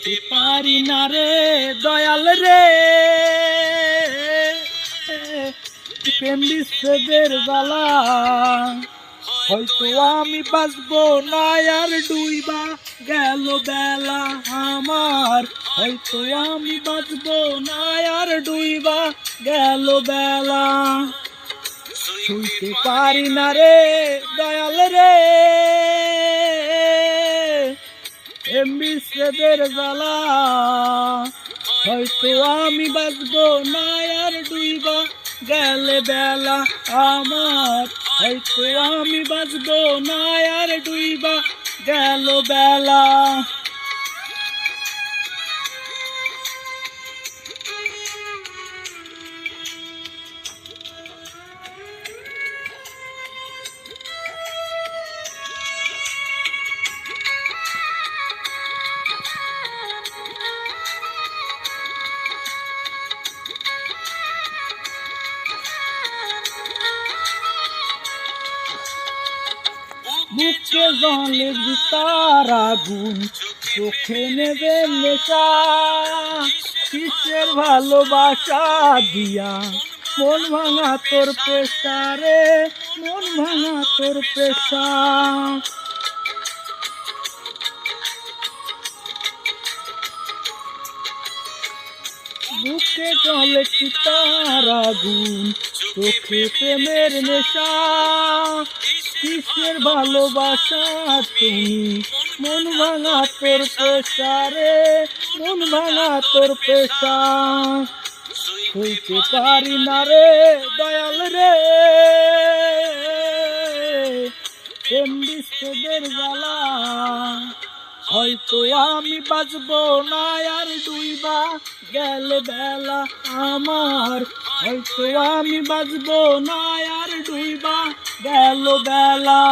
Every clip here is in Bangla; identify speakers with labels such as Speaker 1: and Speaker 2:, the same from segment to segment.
Speaker 1: পারি না রে দয়াল রে, প্রেম বিচ্ছেদের জ্বালা। হয়তো আমি বাঁচবো না আর ডুইবা গেল বেলা আমার, হয়তো আমি বাঁচবো না আর ডুইবা গেল বেলা। শুইতে পারি না রে দয়াল রে, প্রেম বিচ্ছেদের জ্বালা। হয়তো আমি বাঁচবো না আর ডুইবা গেলে বেলা আমার, হয়তো আমি বাঁচবো না আর ডুইবা গেল বেলা। মুখে জলে তার আগুন, চোখে নেবে নেশা, কিসের ভালোবাসা দিয়া মন ভাঙা তোর পেশা রে, মন ভাঙা তোর পেশা। বুকে জলে তার আগুন, চোখে প্রেমের নেশা, কিসের ভালোবাসা তুমি মন ভাঙা তোর পেশা রে, মন ভাঙা তোর পেশা। হইতে পারি না রে দয়াল রে, প্রেম বিচ্ছেদের জ্বালা। হয়তো আমি বাঁচবো না আর ডুইবা গেল বেলা আমার, হয়তো আমি বাঁচবো না আর ডুইবা গেল বেলা।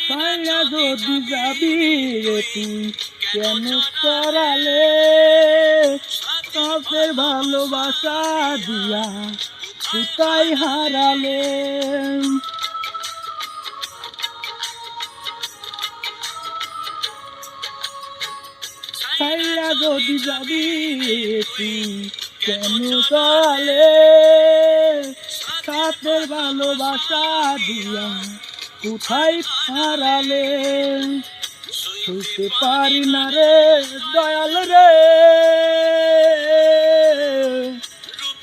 Speaker 1: ছায়া যদি যাবি রে তুই কেন করালে, কাছের ভালোবাসা দিয়া কোথায় হারালে। ছায়া যদি যাবি তুই কেন করালে, কাছের ভালোবাসা দিয়া কোথায় হারালে। শুতে পারি না রে দয়াল রে,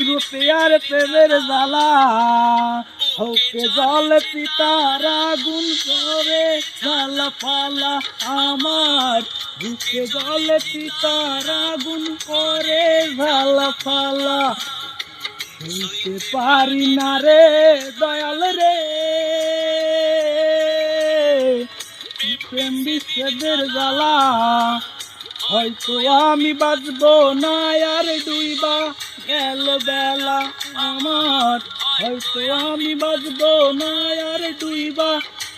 Speaker 1: রূপে আর প্রেমের জ্বালা। হকে জল পিতার আগুন করে জ্বালা ফালা আমার, বুকে জল পিতার আগুন করে জ্বালা ফালা। শুতে পারি না রে দয়াল রে, প্রেম বিচ্ছেদের জ্বালা। হয়তো আমি বাঁচবো না আর ডুইবা গেল বেলা আমার, হয়তো আমি বাঁচবো না আর ডুইবা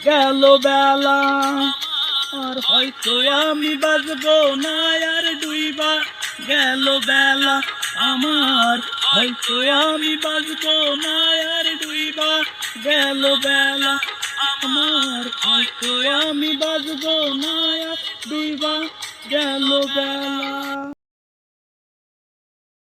Speaker 1: গেল বেলা। আর হয়তো আমি বাঁচবো না আর ডুইবা গেল বেলা আমার, হয়তো আমি বাঁচবো না আর ডুইবা গেল বেলা আমার, হয়তো আমি বাঁচবো না আর ডুইবা গেল বেলা।